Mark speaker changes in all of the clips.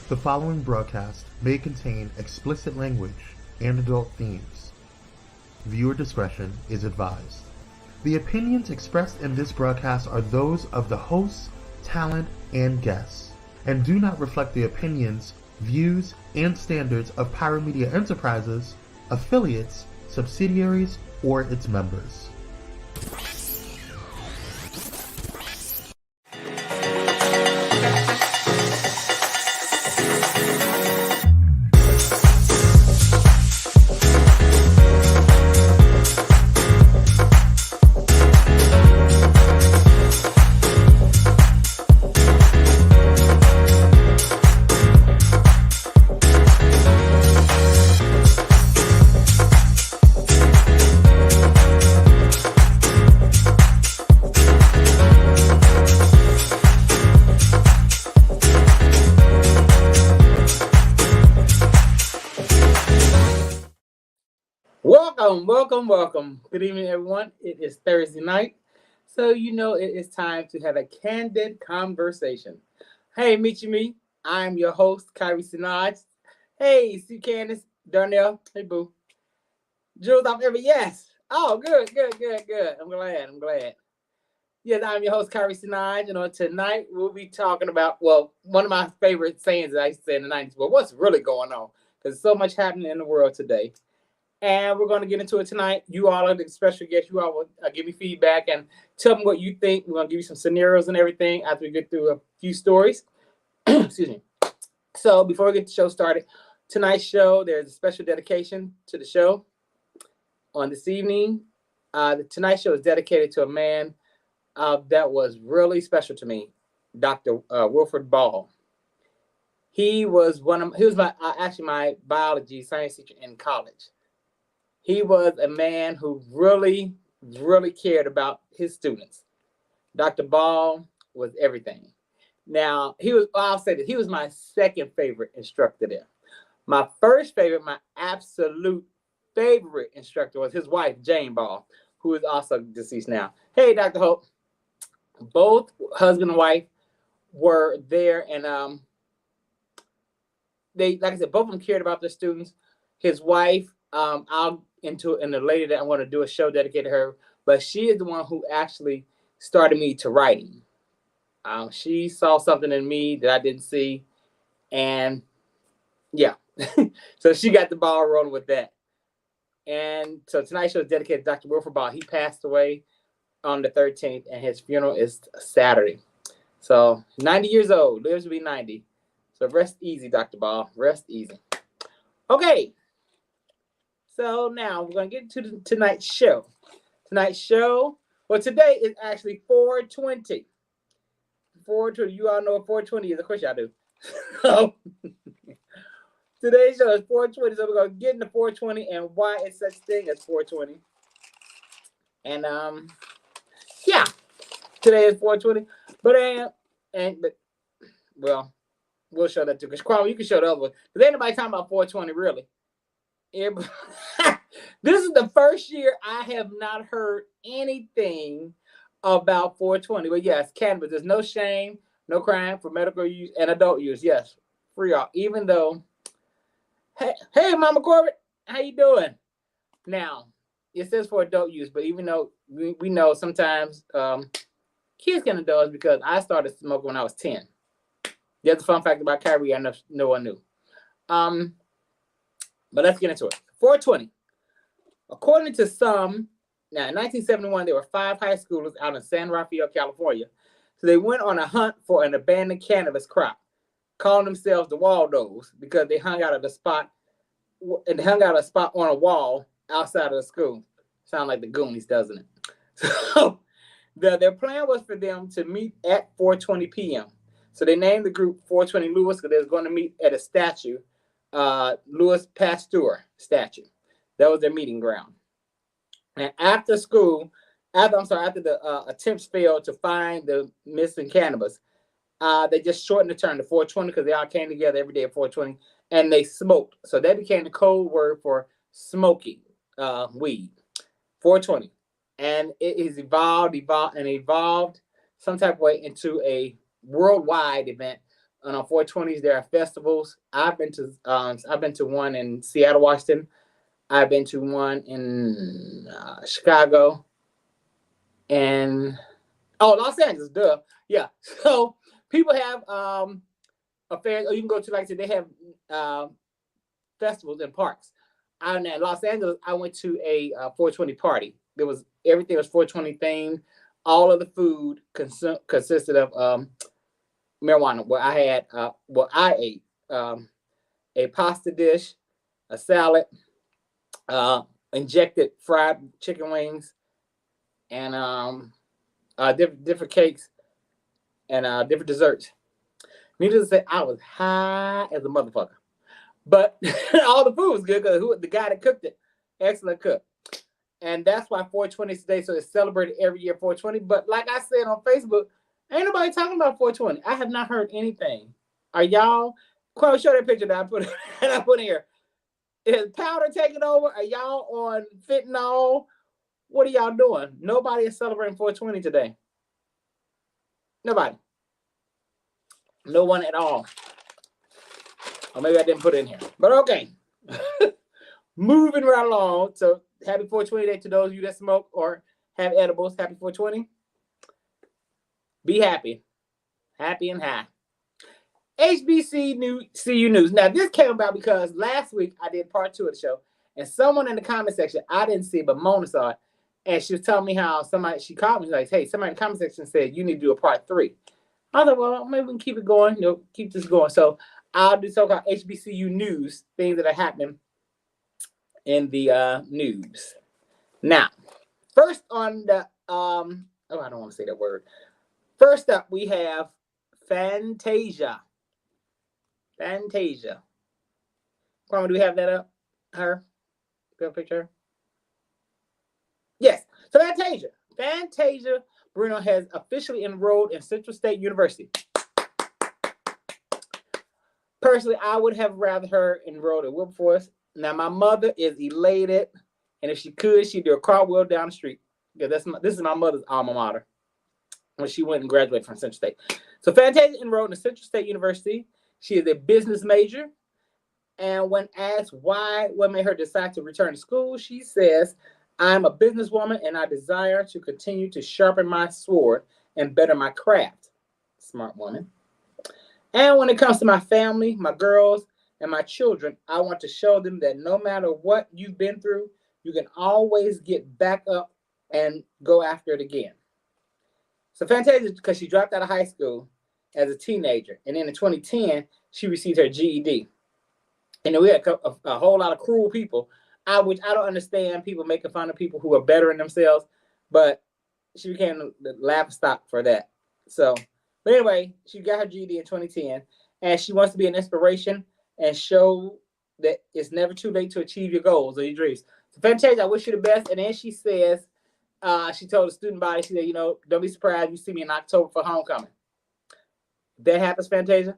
Speaker 1: The following broadcast may contain explicit language and adult themes. Viewer discretion is advised. The opinions expressed in this broadcast are those of the hosts, talent, and guests, and do not reflect the opinions, views, and standards of Pyromedia Enterprises, affiliates, subsidiaries, or its members.
Speaker 2: Welcome. Good evening, everyone. It is Thursday night, so you know it is time to have a candid conversation. Hey, meet you me. I'm your host, Kire Senoj. Hey, see Candace, Darnell. Hey, boo. Jules off every yes. Oh, good. I'm glad. Yes, I'm your host, Kire Senoj, and on tonight we'll be talking about, well, one of my favorite sayings that I used to say in the 90s, but what's really going on? Because so much happening in the world today. And we're going to get into it tonight. You all are the special guests. You all will give me feedback and tell me what you think. We're going to give you some scenarios and everything after we get through a few stories. Excuse me. So before we get the show started, tonight's show, there's a special dedication to the show on this evening. Tonight's show is dedicated to a man that was really special to me, Dr. Wilfred Ball. He was my biology science teacher in college. He was a man who really cared about his students. Dr. Ball was everything. Now, I'll say that he was my second favorite instructor there. My first favorite, my absolute favorite instructor was his wife, Jane Ball, who is also deceased now. Hey, Dr. Hope. Both husband and wife were there, and they, like I said, both of them cared about their students. His wife, I'll into in the lady that I want to do a show dedicated to her, but she is the one who actually started me to writing. She saw something in me that I didn't see, and yeah, so she got the ball rolling with that. And so tonight's show is dedicated to Dr. Wilfred Ball. He passed away on the 13th, and his funeral is Saturday. So 90 years old, lives to be 90. So rest easy, Dr. Ball. Rest easy. Okay. So now we're going to get to tonight's show. Well, today is actually 420. 420. You all know what 420 is. Of course y'all do. So today's show is 420. So we're going to get into 420 and why it's such thing as 420. And yeah, today is 420. But well, we'll show that too. Because Kwame, you can show the other one. Because ain't nobody talking about 420 really. This is the first year I have not heard anything about 420. But yes, cannabis. There's no shame, no crime for medical use and adult use. Yes, free all. Even though, hey, Mama Corbett, how you doing? Now, it says for adult use, but even though we know sometimes kids can indulge because I started smoking when I was 10. There's a fun fact about Kyrie I know no one knew. But let's get into it. 420. According to some, now in 1971, there were 5 high schoolers out in San Rafael, California. So they went on a hunt for an abandoned cannabis crop, calling themselves the Waldos because they hung out at a spot on a wall outside of the school. Sound like the Goonies, doesn't it? So their plan was for them to meet at 4:20 p.m. So they named the group 420 Lewis because they was going to meet at a statue. Louis Pasteur statue. That was their meeting ground. And after the attempts failed to find the missing cannabis, they just shortened the term to 420 because they all came together every day at 420 and they smoked. So that became the code word for smoking weed. 420. And it has evolved some type of way into a worldwide event And on 420s, there are festivals. I've been to one in Seattle, Washington. I've been to one in Chicago, and Los Angeles, duh. Yeah. So people have affairs. Or you can go to, like I said, they have festivals and parks. Out in Los Angeles, I went to a 420 party. Everything was 420 themed. All of the food consisted of marijuana. I ate a pasta dish, a salad, injected fried chicken wings, and different cakes and different desserts. Needless to say, I was high as a motherfucker. But all the food was good because the guy that cooked it, excellent cook. And that's why 420 is today. So it's celebrated every year, 420. But like I said on Facebook, ain't nobody talking about 420. I have not heard anything. Are y'all? Quite show that picture that I put in here. Is powder taking over? Are y'all on fentanyl? What are y'all doing? Nobody is celebrating 420 today. Nobody. No one at all. Or maybe I didn't put it in here. But okay. Moving right along. So happy 420 day to those of you that smoke or have edibles. Happy 420. Be happy. Happy and high. HBCU news. Now, this came about because last week I did part 2 of the show, and someone in the comment section, I didn't see, but Mona saw it, and she was telling me how she called me, like, hey, somebody in the comment section said, you need to do a part 3. I thought, well, maybe we can keep it going, keep this going. So I'll do so-called HBCU news, things that are happening in the news. Now, first on the, I don't want to say that word. First up, we have Fantasia. Fantasia. Kwame, do we have that up? Her? Got a picture? Yes. So Fantasia Bruno has officially enrolled in Central State University. Personally, I would have rather her enrolled at Wilberforce. Now, my mother is elated, and if she could, she'd do a cartwheel down the street. Because this is my mother's alma mater when she went and graduated from Central State. So Fantasia enrolled in Central State University. She is a business major. And when asked what made her decide to return to school, she says, I'm a businesswoman and I desire to continue to sharpen my sword and better my craft. Smart woman. And when it comes to my family, my girls, and my children, I want to show them that no matter what you've been through, you can always get back up and go after it again. So Fantasia, because she dropped out of high school as a teenager, and then in 2010, she received her GED. And then we had a whole lot of cruel people, which I don't understand people making fun of people who are bettering themselves, but she became the laughing stock for that. So, but anyway, she got her GED in 2010, and she wants to be an inspiration and show that it's never too late to achieve your goals or your dreams. So Fantasia, I wish you the best. And then she says, she told the student body, she said, don't be surprised if you see me in October for homecoming. If that happens, Fantasia,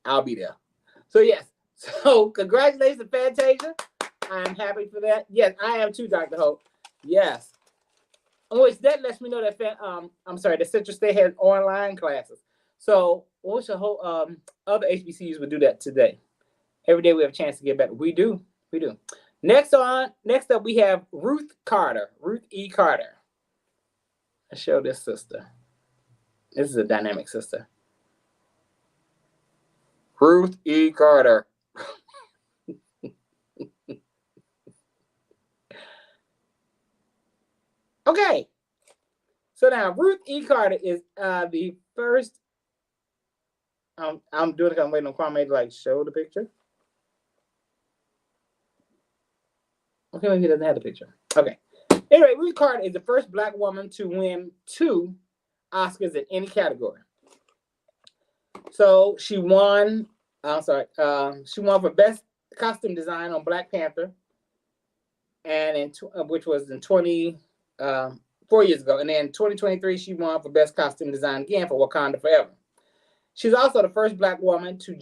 Speaker 2: I'll be there. So yes, so congratulations, Fantasia. I'm happy for that. Yes, I am too, Dr. Hope. Yes. Which that lets me know that the Central State has online classes. So what's the whole other HBCUs would do that today? Every day we have a chance to get better. We do. Next up, we have Ruth E. Carter. Let's show this sister. This is a dynamic sister. Ruth E. Carter. Okay. So now Ruth E. Carter is the first. I'm doing it. I'm waiting on Kwame to show the picture. Okay, maybe he doesn't have the picture. Okay. Anyway, Ruth Carter is the first Black woman to win 2 Oscars in any category. So she won. She won for Best Costume Design on Black Panther, and which was in 4 years ago. And then 2023, she won for Best Costume Design again for Wakanda Forever. She's also the first Black woman to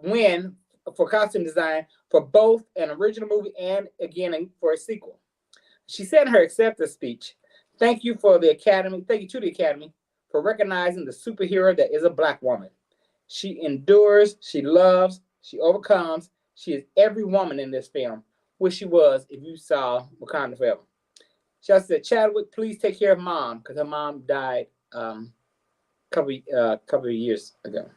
Speaker 2: win for costume design for both an original movie and again for a sequel. She said in her acceptance speech, thank you to the Academy for recognizing the superhero that is a Black woman. She endures, she loves, she overcomes. She is every woman in this film, which she was if you saw Wakanda Forever. She also said, Chadwick, please take care of Mom, because her mom died couple of years ago.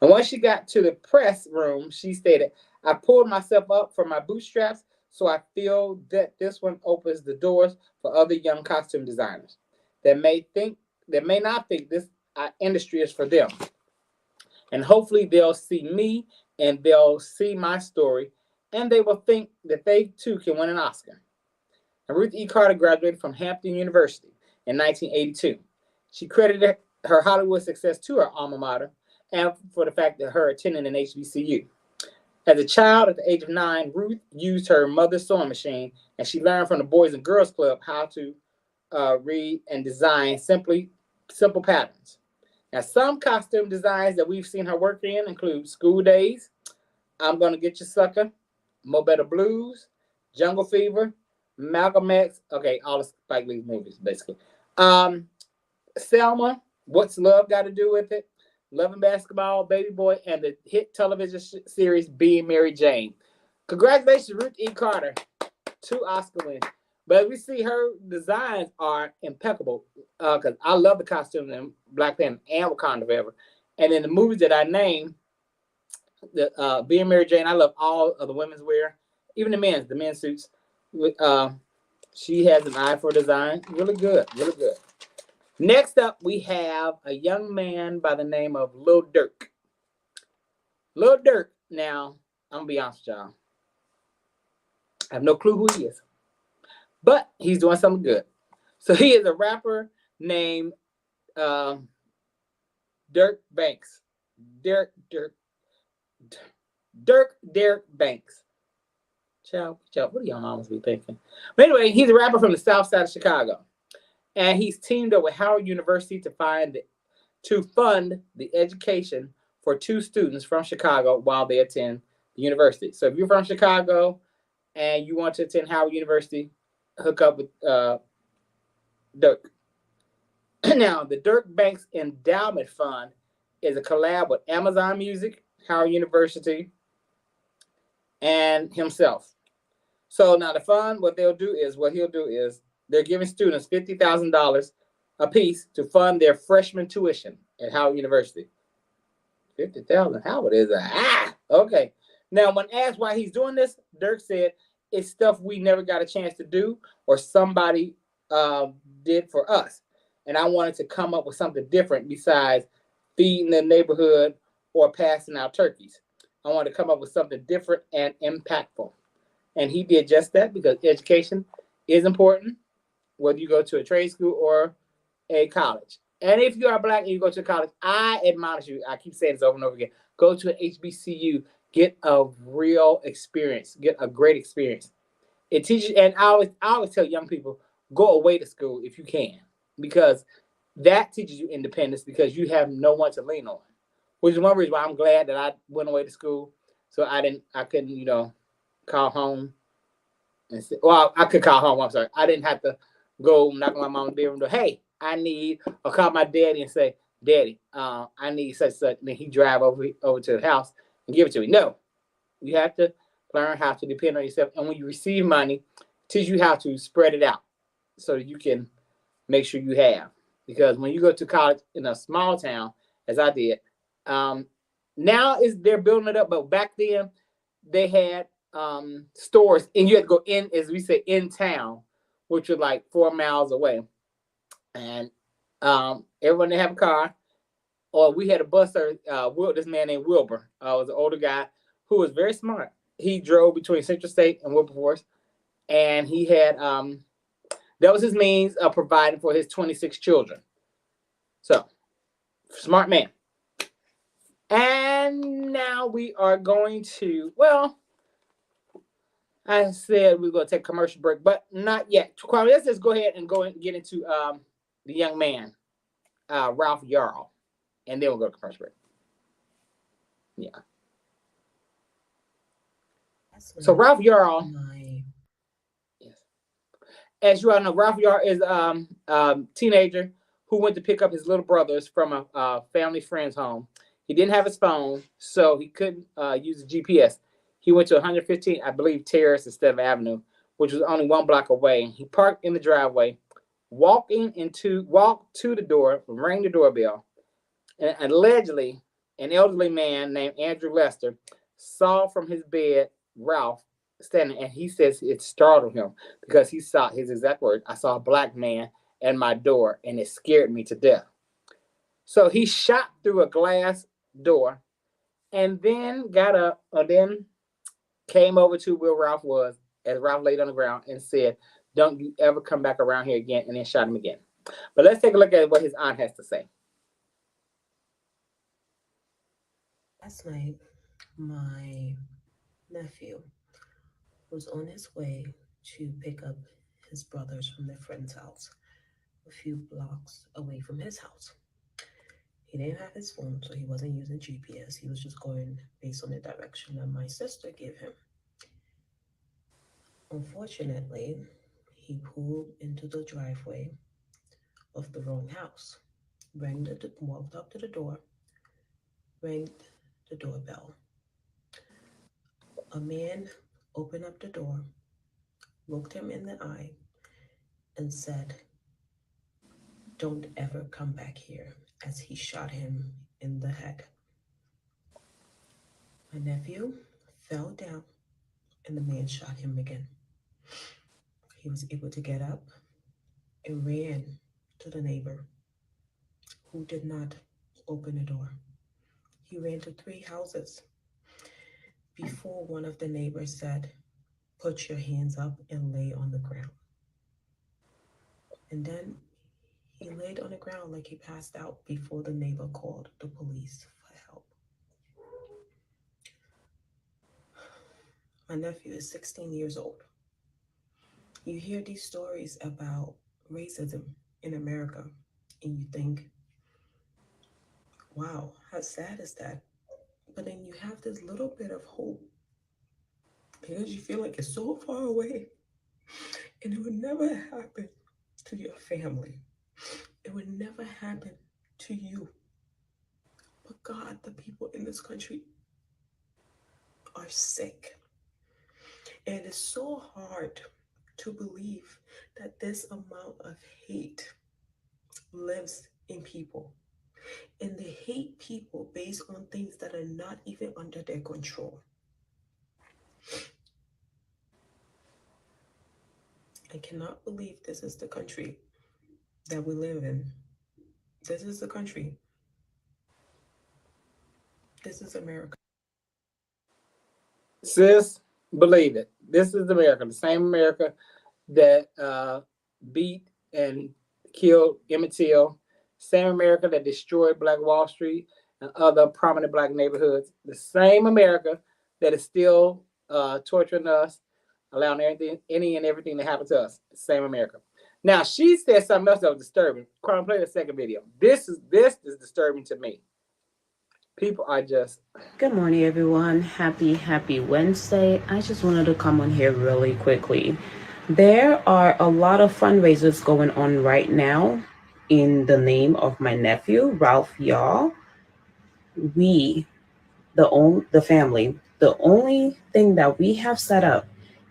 Speaker 2: And once she got to the press room, she stated, I pulled myself up from my bootstraps, so I feel that this one opens the doors for other young costume designers that may not think this industry is for them. And hopefully they'll see me and they'll see my story and they will think that they too can win an Oscar. And Ruth E. Carter graduated from Hampton University in 1982. She credited her Hollywood success to her alma mater and for the fact that her attending an HBCU. As a child, at the age of 9, Ruth used her mother's sewing machine, and she learned from the Boys and Girls Club how to read and design simple patterns. Now, some costume designs that we've seen her work in include School Days, I'm Gonna Get You Sucker, Mo Better Blues, Jungle Fever, Malcolm X, okay, all the Spike Lee movies, basically. Selma, What's Love Got to Do with It? Love and Basketball, Baby Boy, and the hit television series Being Mary Jane. Congratulations, Ruth E. Carter, 2 Oscar wins. But we see her designs are impeccable because I love the costume in Black Panther and Wakanda Forever. And in the movies that I named, the Being Mary Jane, I love all of the women's wear, even the men's suits. She has an eye for design. Really good, really good. Next up, we have a young man by the name of Lil Durk. Lil Durk, now, I'm going to be honest with y'all. I have no clue who he is. But he's doing something good. So he is a rapper named Dirk Banks. Derek Banks. Child, what do y'all mamas be thinking? But anyway, he's a rapper from the south side of Chicago. And he's teamed up with Howard University to fund the education for 2 students from Chicago while they attend the university. So if you're from Chicago and you want to attend Howard University, hook up with Dirk. Now, the Dirk Banks Endowment Fund is a collab with Amazon Music, Howard University, and himself. So now the fund, what he'll do is they're giving students $50,000 a piece to fund their freshman tuition at Howard University. $50,000, Howard is okay. Now, when asked why he's doing this, Dirk said, it's stuff we never got a chance to do or somebody did for us. And I wanted to come up with something different besides feeding the neighborhood or passing out turkeys. I wanted to come up with something different and impactful. And he did just that because education is important, whether you go to a trade school or a college. And if you are Black and you go to college, I admonish you, I keep saying this over and over again, go to an HBCU, get a real experience, get a great experience. It teaches, and I always tell young people, go away to school if you can, because that teaches you independence because you have no one to lean on, which is one reason why I'm glad that I went away to school. So I couldn't, call home and say, well, I could call home. I'm sorry. I didn't have to go knock on my mom's bedroom door. Hey, I need, or call my daddy and say, Daddy, I need such. And then he drive over to the house and give it to me. No, you have to learn how to depend on yourself. And when you receive money, teach you how to spread it out so that you can make sure you have. Because when you go to college in a small town, as I did, now they're building it up. But back then, they had stores, and you had to go in, as we say, in town, which was like 4 miles away. And everyone didn't have a car. Or we had a buster, this man named Wilbur, was an older guy who was very smart. He drove between Central State and Wilberforce, and he had that was his means of providing for his 26 children. So, smart man. And now we are going to, well, I said we are going to take a commercial break, but not yet. Let's just go ahead and get into the young man, Ralph Yarl, and then we'll go to commercial break. Yeah. So Ralph Yarl, yes, as you all know, Ralph Yarl is a teenager who went to pick up his little brothers from a family friend's home. He didn't have his phone, so he couldn't use the GPS. He went to 115, I believe, Terrace instead of Avenue, which was only 1 block away. He parked in the driveway, walked to the door, rang the doorbell, and allegedly an elderly man named Andrew Lester saw from his bed Ralph standing, and he says it startled him because he saw, his exact word, "I saw a black man at my door, and it scared me to death." So he shot through a glass door, and then got up, and then came over to where Ralph was, as Ralph laid on the ground, and said, "Don't you ever come back around here again," and then shot him again. But let's take a look at what his aunt has to say.
Speaker 3: Last night, my nephew was on his way to pick up his brothers from their friend's house a few blocks away from his house. He didn't have his phone, so he wasn't using GPS. He was just going based on the direction that my sister gave him. Unfortunately, he pulled into the driveway of the wrong house, walked up to the door, rang the doorbell. A man opened up the door, looked him in the eye, and said, "Don't ever come back here," as he shot him in the head. My nephew fell down, and the man shot him again. He was able to get up and ran to the neighbor, who did not open the door. He ran to 3 houses before one of the neighbors said, "Put your hands up and lay on the ground." And then he laid on the ground like he passed out before the neighbor called the police for help. My nephew is 16 years old. You hear these stories about racism in America, and you think, wow, how sad is that? But then you have this little bit of hope because you feel like it's so far away and it would never happen to your family. It would never happen to you. But God, the people in this country are sick. And it is so hard to believe that this amount of hate lives in people. And they hate people based on things that are not even under their control. I cannot believe this is the country that we live in. This is the country. This is America.
Speaker 2: Sis, believe it. This is America, the same America that beat and killed Emmett Till, same America that destroyed Black Wall Street and other prominent Black neighborhoods, the same America that is still torturing us, allowing any and everything to happen to us. Same America. Now, she said something else that was disturbing. Carmen, play the second video. This is disturbing to me. People are just...
Speaker 4: Good morning, everyone. Happy Wednesday. I just wanted to come on here really quickly. There are a lot of fundraisers going on right now in the name of my nephew, Ralph, y'all. We, the family, the only thing that we have set up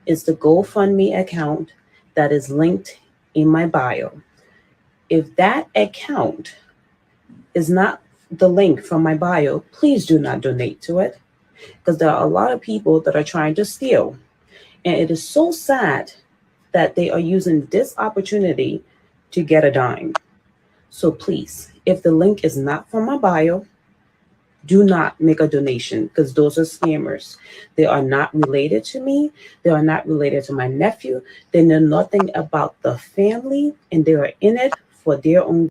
Speaker 4: is the GoFundMe account that is linked in my bio. If that account is not the link from my bio, please do not donate to it, because there are a lot of people that are trying to steal. And it is so sad that they are using this opportunity to get a dime. So please, if the link is not from my bio, do not make a donation, because those are scammers. They are not related to me. They are not related to my nephew. They know nothing about the family, and they are in it for their own.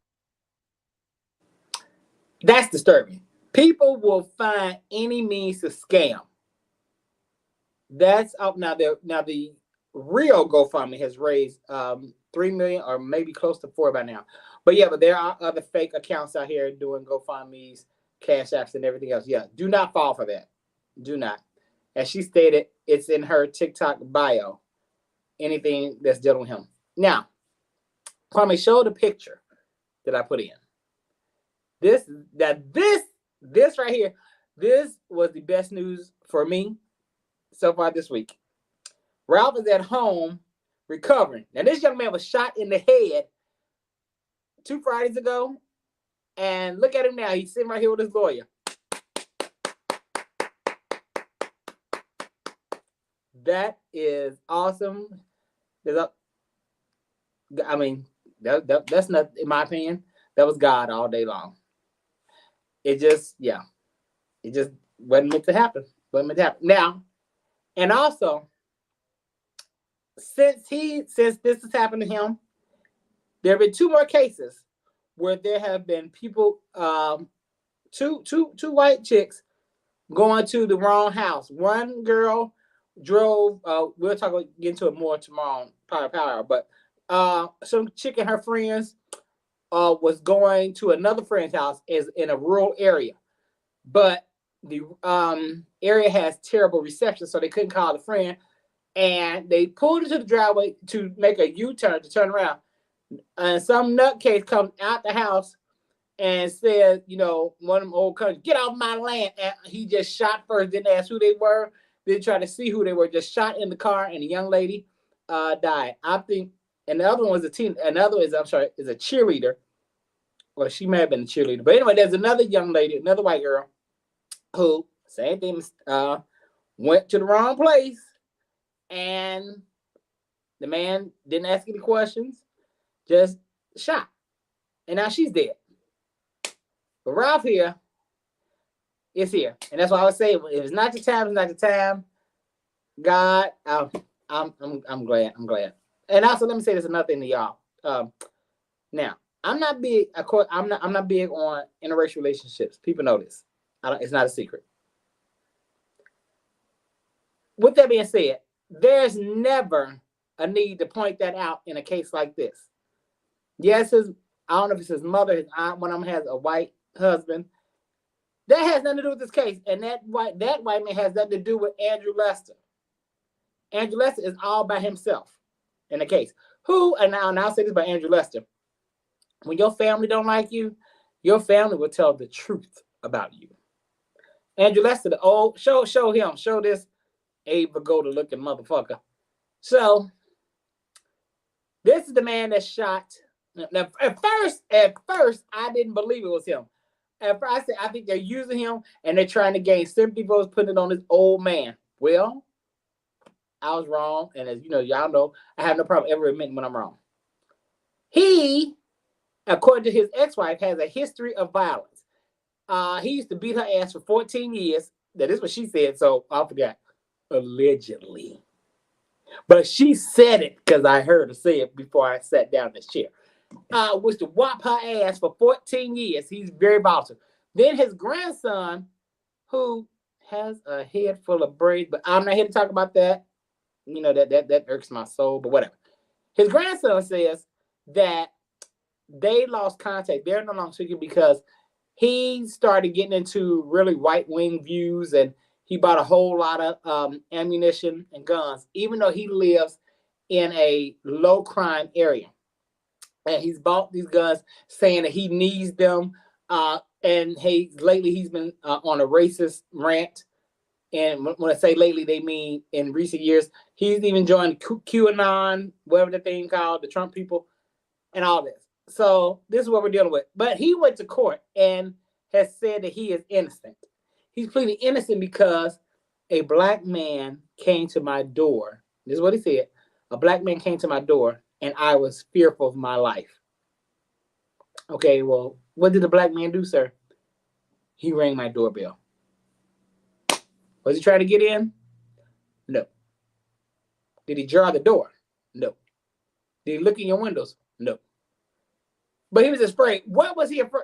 Speaker 2: That's disturbing. People will find any means to scam. That's up now. The real GoFundMe has raised 3 million, or maybe close to 4 by now. But yeah, but there are other fake accounts out here doing GoFundMe's, Cash Apps, and everything else. Yeah, do not fall for that. Do not. As she stated, it's in her TikTok bio. Anything that's dealing with him. Now, Kwame, show the picture that I put in. This right here, this was the best news for me so far this week. Ralph is at home recovering. Now, this young man was shot in the head 2 Fridays ago, and look at him now. He's sitting right here with his lawyer. That is awesome. I mean, that's not, in my opinion, that was God all day long. It just wasn't meant to happen. Now, and also, since this has happened to him, there have been 2 more cases where there have been people, two white chicks going to the wrong house. One girl drove, we'll get into it more tomorrow, power, but some chick and her friends was going to another friend's house is in a rural area, but the area has terrible reception, so they couldn't call the friend, and they pulled into the driveway to make a U-turn to turn around, and some nutcase comes out the house and says, one of them old countries, get off my land, and he just shot first, didn't ask who they were, didn't try to see who they were, just shot in the car, and the young lady died. I think, and the other one was is a cheerleader. Well, she may have been a cheerleader. But anyway, there's another young lady, another white girl, who, same thing, went to the wrong place, and the man didn't ask any questions, just shot. And now she's dead. But Ralph here is here. And that's why I would say, if it's not your time, it's not your time. God, I'm glad. And also, let me say this another thing to y'all. Now, I'm not big on interracial relationships. People know this. It's not a secret. With that being said, there's never a need to point that out in a case like this. Yes, I don't know if it's his mother, his aunt, one of them has a white husband. That has nothing to do with this case. And that white man has nothing to do with Andrew Lester. Andrew Lester is all by himself in the case. And I'll say this about Andrew Lester. When your family don't like you, your family will tell the truth about you. Andrew Lester, the old, show this Abe Vigoda looking motherfucker. So, this is the man that shot. Now, at first, I didn't believe it was him. At first, I said, I think they're using him and they're trying to gain sympathy votes, putting it on this old man. Well, I was wrong. And as y'all know, I have no problem ever admitting when I'm wrong. He, according to his ex-wife, has a history of violence. He used to beat her ass for 14 years. That is what she said, so I forgot. Allegedly. But she said it because I heard her say it before I sat down in this chair. Was to whop her ass for 14 years. He's very volatile. Then his grandson, who has a head full of braids, but I'm not here to talk about that. That irks my soul, but whatever. His grandson says that they lost contact. They're no longer speaking because he started getting into really right-wing views, and he bought a whole lot of ammunition and guns, even though he lives in a low-crime area. And he's bought these guns saying that he needs them. And lately he's been on a racist rant. And when I say lately, they mean in recent years. He's even joined QAnon, whatever the thing called, the Trump people, and all this. So this is what we're dealing with. But he went to court and has said that he is innocent. He's pleading innocent because a black man came to my door. This is what he said. A black man came to my door and I was fearful of my life. Okay, well, what did the black man do, sir? He rang my doorbell. Was he trying to get in? No. Did he jar the door? No. Did he look in your windows? No. But he was afraid. What was he afraid?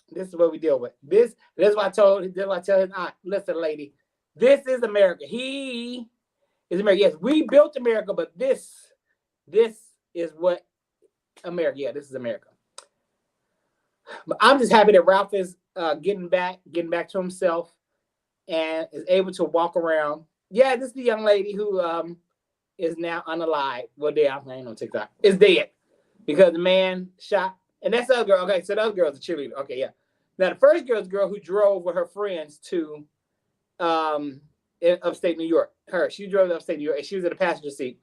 Speaker 2: This is what we deal with. This is what I tell his aunt, listen, lady, this is America. He is America. Yes, we built America, but this is what America. Yeah, this is America. But I'm just happy that Ralph is getting back to himself and is able to walk around. Yeah, this is the young lady who is now unalive. Well, dead. I ain't on TikTok. Is dead. because the man shot. And that's the other girl. Okay, so the other girl's a cheerleader. Okay, yeah. Now the first girl's the girl who drove with her friends to in upstate New York. She drove to upstate New York, and she was in the passenger seat.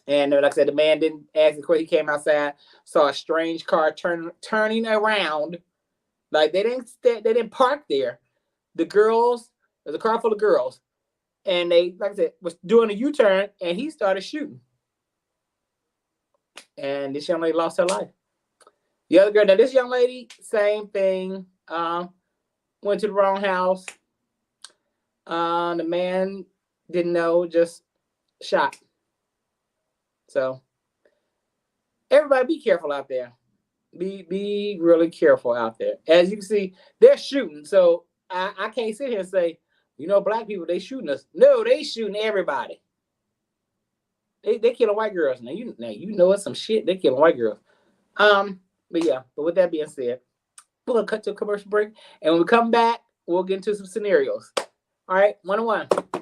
Speaker 2: And like I said, the man didn't ask the question. He came outside, saw a strange car turning around. Like they didn't park there. The girls, there's a car full of girls, and they, like I said, was doing a U-turn, and he started shooting. And this young lady lost her life. The other girl, now this young lady, same thing. Went to the wrong house. The man didn't know, just shot. So everybody be careful out there. Be really careful out there. As you can see, they're shooting. So I can't sit here and say, black people, they shooting us. No, they shooting everybody. They killing white girls. Now you know it's some shit. They killing white girls. But with that being said, we're gonna cut to a commercial break. And when we come back, we'll get into some scenarios. All right, 1-on-1.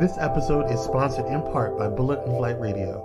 Speaker 1: This episode is sponsored in part by Bullet and Flight Radio.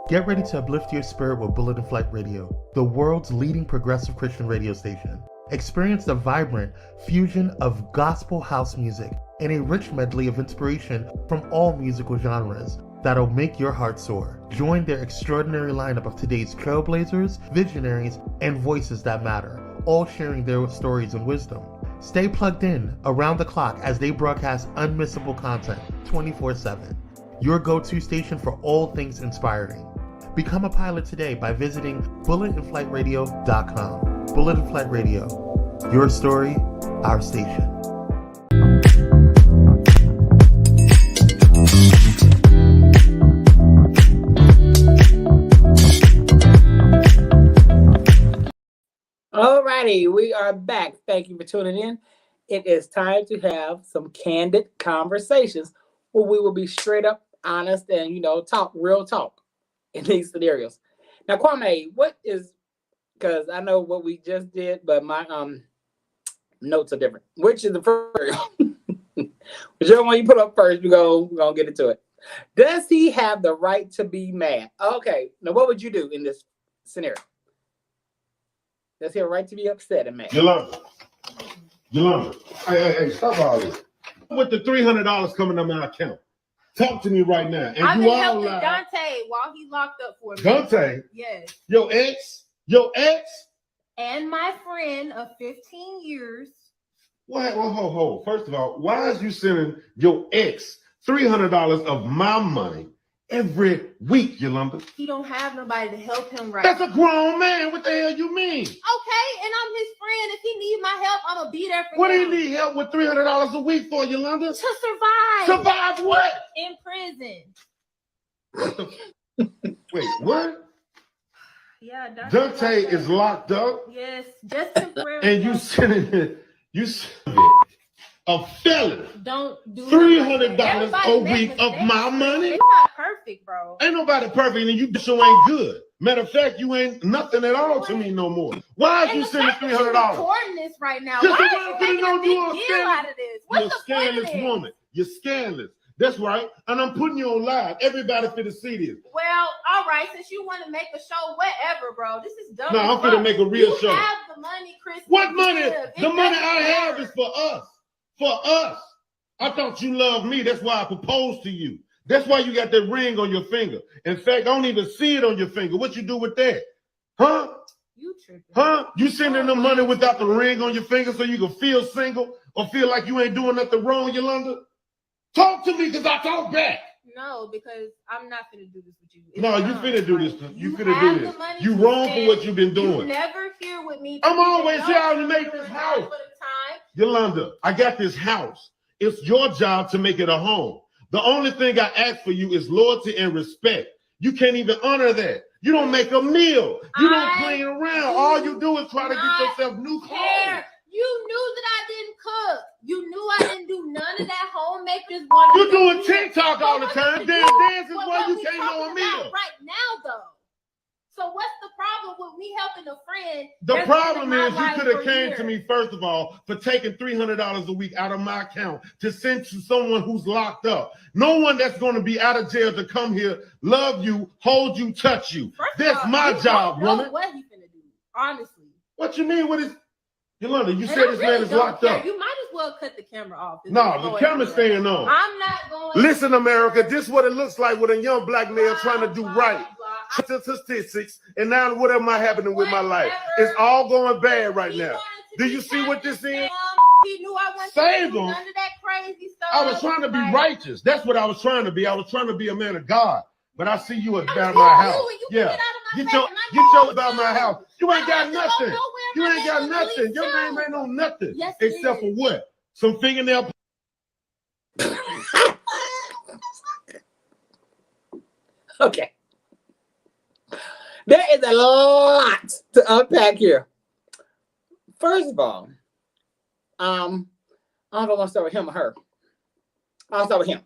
Speaker 1: Get ready to uplift your spirit with Bullet and Flight Radio, the world's leading progressive Christian radio station. Experience the vibrant fusion of gospel house music and a rich medley of inspiration from all musical genres that'll make your heart soar. Join their extraordinary lineup of today's trailblazers, visionaries, and voices that matter, all sharing their stories and wisdom. Stay plugged in around the clock as they broadcast unmissable content 24/7. Your go-to station for all things inspiring. Become a pilot today by visiting bulletandflightradio.com. Bullet and Flight Radio. Your story, our station.
Speaker 2: Alrighty, we are back. Thank you for tuning in. It is time to have some candid conversations where we will be straight up, honest, and talk real talk in these scenarios. Now, Kwame, what is, because I know what we just did, but my notes are different. Which is the first? Whichever one you put up first, we're gonna get into it. Does he have the right to be mad? Okay, now what would you do in this scenario? Does he have a right to be upset and mad?
Speaker 5: Yolanda. Hey, stop all this. With the $300 coming on my account. Talk to me right now. And
Speaker 6: I've
Speaker 5: you
Speaker 6: been
Speaker 5: all
Speaker 6: helping
Speaker 5: lie.
Speaker 6: Dante while he locked up for me.
Speaker 5: Dante?
Speaker 6: Yes.
Speaker 5: Your ex?
Speaker 6: And my friend of 15 years.
Speaker 5: What? Hold. First of all, why is you sending your ex $300 of my money every week, Yolanda?
Speaker 6: He don't have nobody to help him right
Speaker 5: That's
Speaker 6: now.
Speaker 5: a grown man. What the hell you mean?
Speaker 6: Okay, and I'm his friend. If he needs my help, I'm gonna be there for
Speaker 5: What do
Speaker 6: him.
Speaker 5: you need help with $300 a week for, Yolanda?
Speaker 6: To survive.
Speaker 5: Survive what?
Speaker 6: In prison.
Speaker 5: Wait, what?
Speaker 6: Yeah,
Speaker 5: Dante is locked up.
Speaker 6: Yes, just temporarily.
Speaker 5: And you sending a felon
Speaker 6: don't do
Speaker 5: $300 a week of my money?
Speaker 6: It's not perfect, bro.
Speaker 5: Ain't nobody perfect, and you so ain't good. Matter of fact, you ain't nothing at all to me no more. Why are you sending $300?
Speaker 6: Recording this right now.
Speaker 5: Just
Speaker 6: Why
Speaker 5: the
Speaker 6: are you
Speaker 5: one
Speaker 6: making
Speaker 5: know
Speaker 6: a big
Speaker 5: you a
Speaker 6: deal
Speaker 5: scandalous-
Speaker 6: out of this? What's
Speaker 5: You're a
Speaker 6: the point of
Speaker 5: scandalous
Speaker 6: this?
Speaker 5: woman. You're scandalous. That's right. And I'm putting you on live. Everybody finna see this.
Speaker 6: Well, all right. Since you want to make a show, whatever, bro. This is dumb.
Speaker 5: No, I'm finna make a real show.
Speaker 6: You have the money, Chris.
Speaker 5: What money? The money I have is for us. For us. I thought you loved me. That's why I proposed to you. That's why you got that ring on your finger. In fact, I don't even see it on your finger. What you do with that? Huh?
Speaker 6: You tripping.
Speaker 5: Huh? You sending the money without the ring on your finger so you can feel single or feel like you ain't doing nothing wrong, Yolanda? Talk to me because I talk back.
Speaker 6: No, because I'm not finna do this with you.
Speaker 5: No, you finna do this. You finna do this. You wrong for what you've been doing.
Speaker 6: You never here with me.
Speaker 5: I'm always here to make this house. Yolanda, I got this house. It's your job to make it a home. The only thing I ask for you is loyalty and respect. You can't even honor that. You don't make a meal. You don't clean around. All you do is try to get yourself new clothes.
Speaker 6: You knew that I didn't cook. You knew I didn't do none of that homemaker's
Speaker 5: You're doing TikTok all the time. Damn dances why you can't know a meal.
Speaker 6: Right now, though. So what's the problem with me helping a friend?
Speaker 5: The problem is you could have came to me, first of all, for taking $300 a week out of my account to send to someone who's locked up. No one that's going to be out of jail to come here, love you, hold you, touch you. That's my job, woman.
Speaker 6: What he finna do, honestly.
Speaker 5: What you mean? What is... Yolanda, you said this man is locked up.
Speaker 6: You might as well cut the camera off.
Speaker 5: No, the camera's staying on.
Speaker 6: I'm not going.
Speaker 5: Listen, America, this is what it looks like with a young black male trying to do right. Statistics, and now whatever might happening with my life, it's all going bad right now. Do you see what this is?
Speaker 6: He knew I wasn't
Speaker 5: Save him.
Speaker 6: none of that crazy stuff.
Speaker 5: I was trying to be righteous. That's what I was trying to be. I was trying to be a man of God. But I see you about my house. Yeah. Get your about my house. You ain't got nothing. You ain't got nothing. Your name ain't on nothing. Except for what? Some fingernail.
Speaker 2: Okay. There is a lot to unpack here. First of all, I don't know if I want to start with him or her. I'll start with him.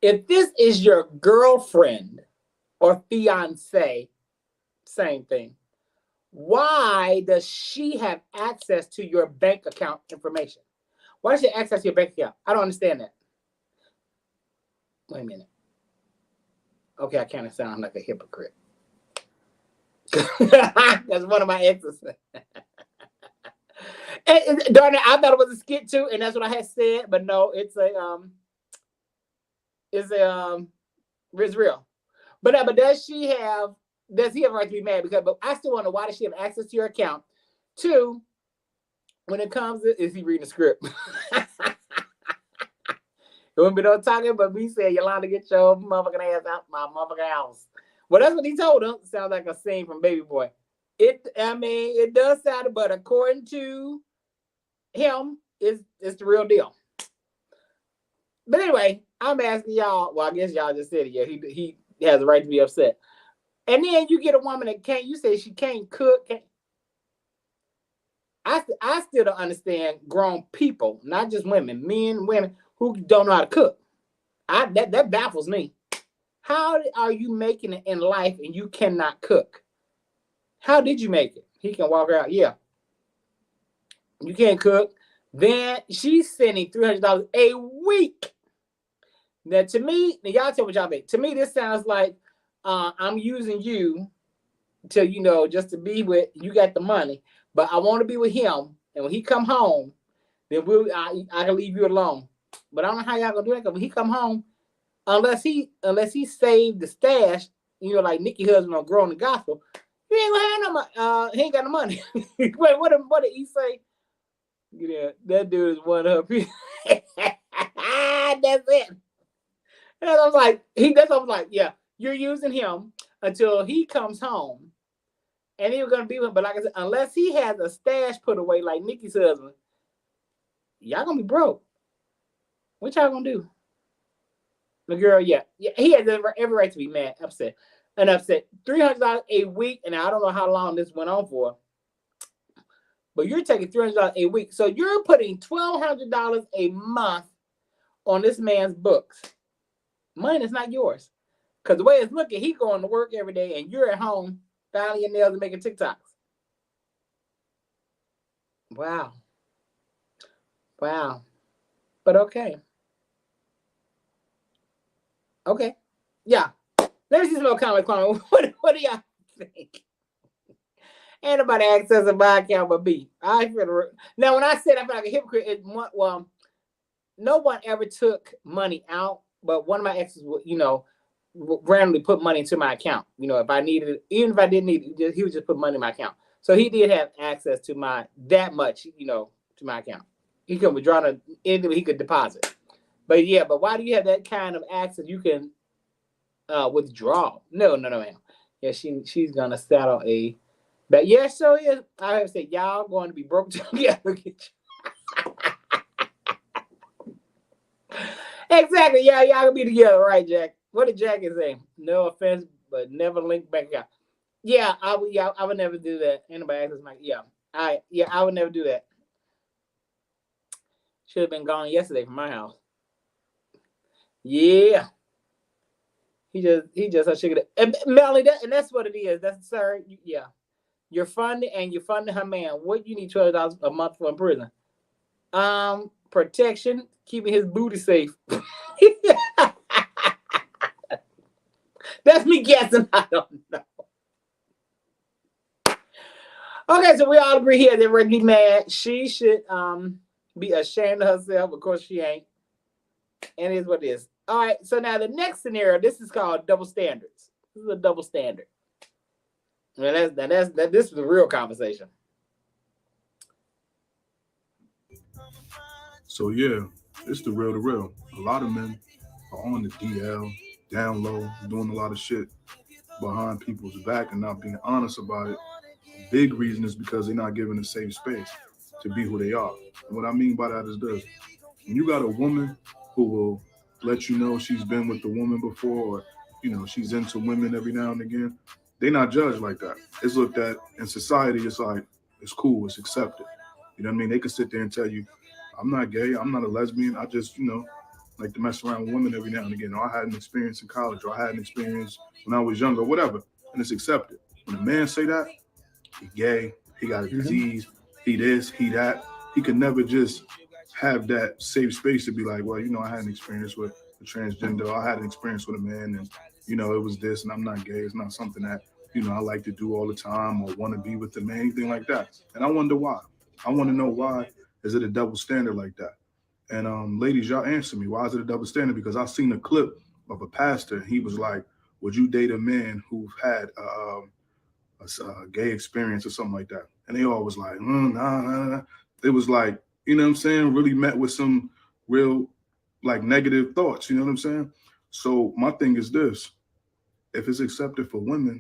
Speaker 2: If this is your girlfriend or fiance, same thing, why does she have access to your bank account information? Why does she have access to your bank account? I don't understand that. Wait a minute. Okay, I kind of sound like a hypocrite. That's one of my exes. And darn it, I thought it was a skit too, and that's what I had said, but no, it's real. But does he have a right to be mad? But I still wonder, why does she have access to your account? Two, when it comes to, is he reading the script? It wouldn't be no talking, but we said, Yolanda, get your motherfucking ass out my motherfucking house. Well, that's what he told him. Sounds like a scene from Baby Boy. It does sound, but according to him, it's the real deal. But anyway, I'm asking y'all. Well, I guess y'all just said it. Yeah, he has the right to be upset. And then you get a woman that can't. You say she can't cook. I still don't understand grown people, not just women, men, women who don't know how to cook. That baffles me. How are you making it in life and you cannot cook? How did you make it? He can walk out. Yeah. You can't cook. Then she's sending $300 a week. Now, to me, y'all tell me what y'all think. To me, this sounds like I'm using you to, just to be with, you got the money, but I want to be with him. And when he come home, then I can leave you alone. But I don't know how y'all gonna do that, because when he come home, unless he saved the stash, like Nikki husband on Growing the Gospel, he ain't gonna have no money. He ain't got no money. Wait, what did he say? Yeah, that dude is one up. That's it. And I was like, yeah, you're using him until he comes home, and you're gonna be with him. But like I said, unless he has a stash put away like Nikki's husband, y'all gonna be broke. What y'all gonna do? The girl, yeah, he has every right to be mad, upset. $300 a week, and I don't know how long this went on for, but you're taking $300 a week, so you're putting $1,200 a month on this man's books. Money is not yours, because the way it's looking, he's going to work every day, and you're at home filing your nails and making TikToks. Wow. But okay. Okay. Yeah. Let me see some more comments. What do y'all think? Ain't nobody accessing my account but me. Now, when I said I feel like a hypocrite, no one ever took money out, but one of my exes would, randomly put money into my account. If I needed it, even if I didn't need it, he would just put money in my account. So he did have access to that much, to my account. He could withdraw anything he could deposit. But yeah, but why do you have that kind of access? You can withdraw. No, ma'am. Yeah, she's gonna settle a. But yeah, so yeah, I have to say y'all going to be broke together. Exactly. Yeah, y'all gonna be together, right, Jack? What did Jack say? No offense, but never link back account. Yeah, I would never do that. Anybody access my I would never do that. Should have been gone yesterday from my house. Yeah. He just I should have. Melanie, that's what it is. That's sir. Yeah. You're funding her man. What you need $12 a month for in prison? Protection, keeping his booty safe. That's me guessing. I don't know. Okay, so we all agree here that Ricky mad. She should be ashamed of herself. Of course, she ain't. And it is what it is. All right, so now the next scenario, this is called double standards. This is a double standard. This is a real conversation.
Speaker 7: So yeah, it's the real. A lot of men are on the DL, down low, doing a lot of shit behind people's back and not being honest about it. Big reason is because they're not given a safe space to be who they are. And what I mean by that is this. When you got a woman who will let you know she's been with the woman before, or she's into women every now and again, they not judged like that. It's looked at in society, it's like, it's cool, it's accepted. You know what I mean? They could sit there and tell you, I'm not gay, I'm not a lesbian, I just, like to mess around with women every now and again. Or I had an experience in college, or I had an experience when I was younger, whatever. And it's accepted. When a man say that, he gay, he got a disease, he this, he that, he could never just have that safe space to be like, well, I had an experience with a transgender, I had an experience with a man, and it was this, and I'm not gay. It's not something that I like to do all the time or want to be with the man, anything like that. And I wonder why. I want to know why is it a double standard like that? And ladies, y'all answer me. Why is it a double standard? Because I've seen a clip of a pastor. He was like, would you date a man who had a gay experience or something like that? And they all was like, nah. It was like, really met with some real like negative thoughts. You know what I'm saying? So my thing is this. If it's accepted for women,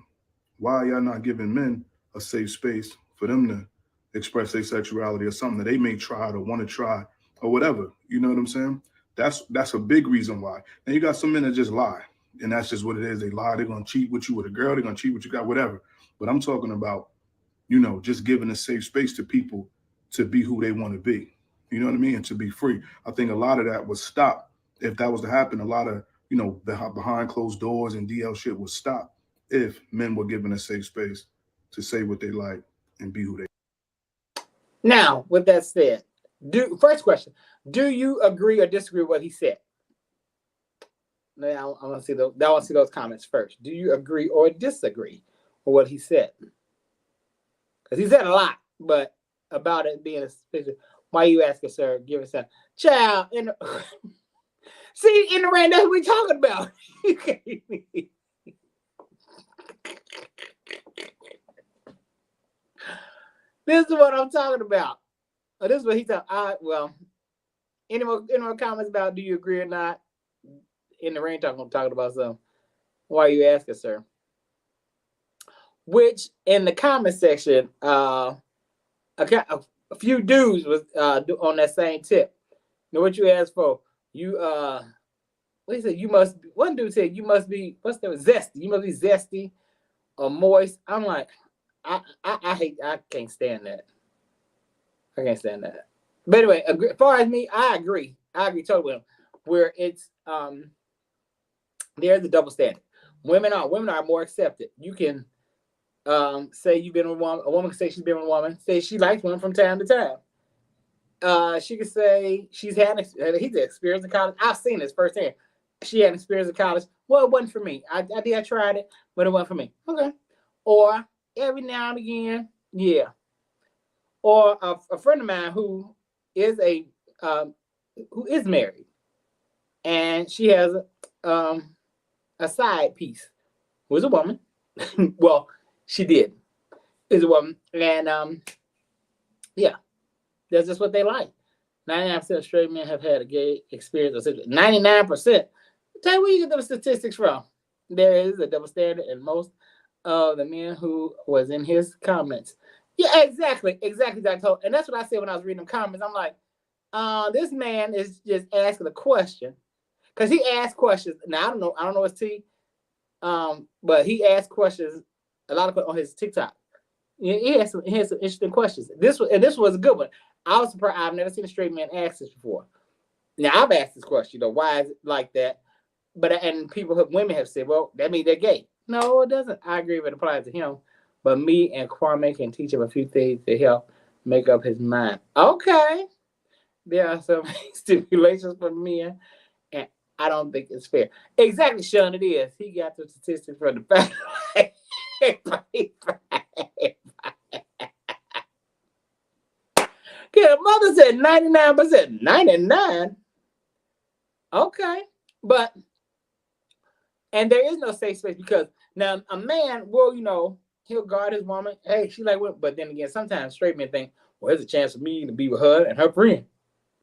Speaker 7: why are y'all not giving men a safe space for them to express their sexuality or something that they may try or want to try or whatever? You know what I'm saying? That's a big reason why. And you got some men that just lie. And that's just what it is. They lie. They're going to cheat with you with a girl. They're going to cheat with you, got whatever. But I'm talking about, just giving a safe space to people to be who they want to be. You know what I mean? And to be free. I think a lot of that would stop. If that was to happen, a lot of, behind closed doors and DL shit would stop if men were given a safe space to say what they like and be who they are.
Speaker 2: Now, with that said, first question, do you agree or disagree with what he said? Now, I want to see those comments first. Do you agree or disagree with what he said? Because he said a lot, but about it being a suspicion. Why you asking, sir? Give us a child. See, in the rain, that's what we're talking about. This is what I'm talking about. This is what he's talking. Well, any more comments about do you agree or not? In the rain, talking about something. Why are you asking, sir? Which in the comment section, a few dudes was on that same tip. You know what you asked for? You what he said? You must. One dude said you must be. What's that? Zesty. You must be zesty or moist. I'm like, I can't stand that. I can't stand that. But anyway, as far as me, I agree. I agree totally with him. Where it's there's the double standard. Women are more accepted. You can say you've been with a woman can say she's been with a woman, say she likes women from time to time. She could say he's experienced in college. I've seen this firsthand. she had experience in college. Well, it wasn't for me. I tried it, but it wasn't for me. Okay. Or every now and again, yeah. Or a friend of mine who is married, and she has a side piece who is a woman. Well, she did. Is a woman, and yeah, that's just what they like. 99% of straight men have had a gay experience. 99%. Tell you where you get those statistics from. There is a double standard in most of the men who was in his comments. Yeah, exactly. And that's what I said when I was reading the comments. I'm like, this man is just asking a question. Because he asked questions. Now, I don't know his T. But he asked questions, a lot of questions on his TikTok. He had some interesting questions. This was a good one. I was surprised. I've never seen a straight man ask this before. Now, I've asked this question, why is it like that? And women have said, well, that means they're gay. No, it doesn't. I agree if it applies to him. But me and Kwame can teach him a few things to help make up his mind. Okay. There are some stipulations for men, and I don't think it's fair. Exactly, Sean, it is. He got the statistics from the back. Okay, mother said 99%. 99? Okay. And there is no safe space because now a man will, he'll guard his woman. Hey, she like what? But then again, sometimes straight men think, well, there's a chance for me to be with her and her friend.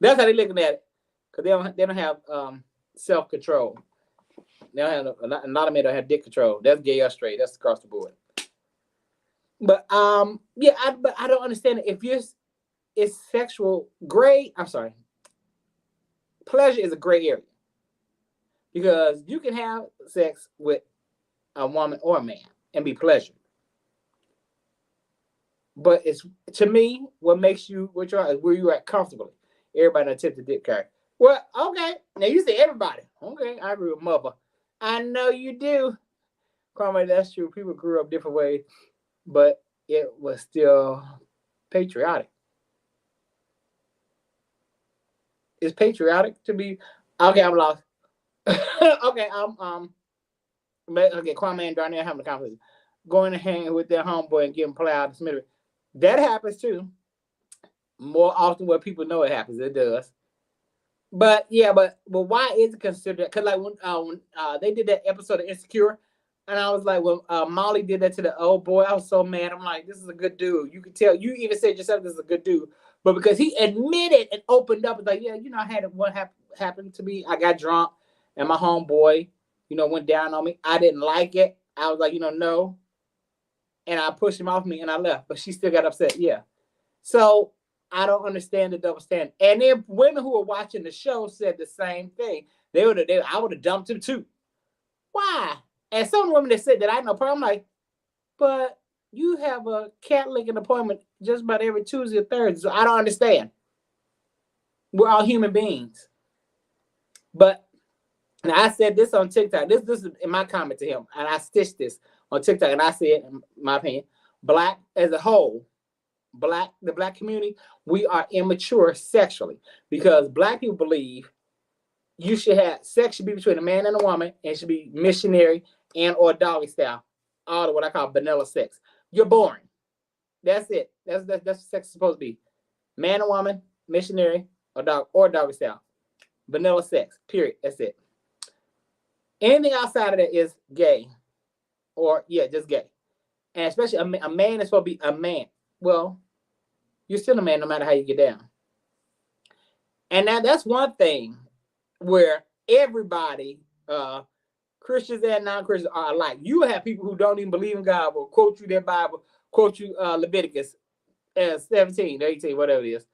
Speaker 2: That's how they're looking at it. Because they don't have self-control. They don't have a lot of men don't have dick control. That's gay or straight. That's across the board. But but I don't understand it. If it's sexual gray, I'm sorry. Pleasure is a gray area. Because you can have sex with a woman or a man and be pleasured. But it's, to me, what makes you, where you're at comfortably. Everybody attempted dick card. Well, okay. Now you say everybody. Okay, I agree with mother. I know you do. Kwame, that's true. People grew up different ways, but it was still patriotic. It's patriotic to be, okay, I'm lost. Okay, Kwame and Darnell having a conversation. Going to hang with their homeboy and getting plowed to smittery. That happens too. More often where people know it happens. It does. But why is it considered? Because like when they did that episode of Insecure, and I was like, when Molly did that to the old boy, I was so mad. I'm like, this is a good dude. You could tell. You even said yourself, this is a good dude. But because he admitted and opened up, it's like, yeah, I had what happened to me. I got drunk, and my homeboy, went down on me. I didn't like it. I was like, no. And I pushed him off me, and I left. But she still got upset. Yeah. So I don't understand the double standard. And then women who were watching the show said the same thing. I would have dumped him too. Why? And some women that said that I know, I'm like, but you have a Catholic appointment just about every Tuesday or Thursday, so I don't understand. We're all human beings. But now I said this on TikTok. This is in my comment to him, and I stitched this on TikTok, and I said, in my opinion, Black as a whole, the Black community, we are immature sexually because Black people believe you should have sex should be between a man and a woman, and it should be missionary and or doggy style, all of what I call vanilla sex. You're boring. That's it. That's what sex is supposed to be. Man and woman, missionary, or doggy style. Vanilla sex. Period. That's it. Anything outside of that is gay. Or just gay. And especially a man is supposed to be a man. Well, you're still a man no matter how you get down. And now that's one thing where everybody, Christians and non-Christians, are alike. You have people who don't even believe in God will quote you their Bible, quote you Leviticus 17, 18, whatever it is.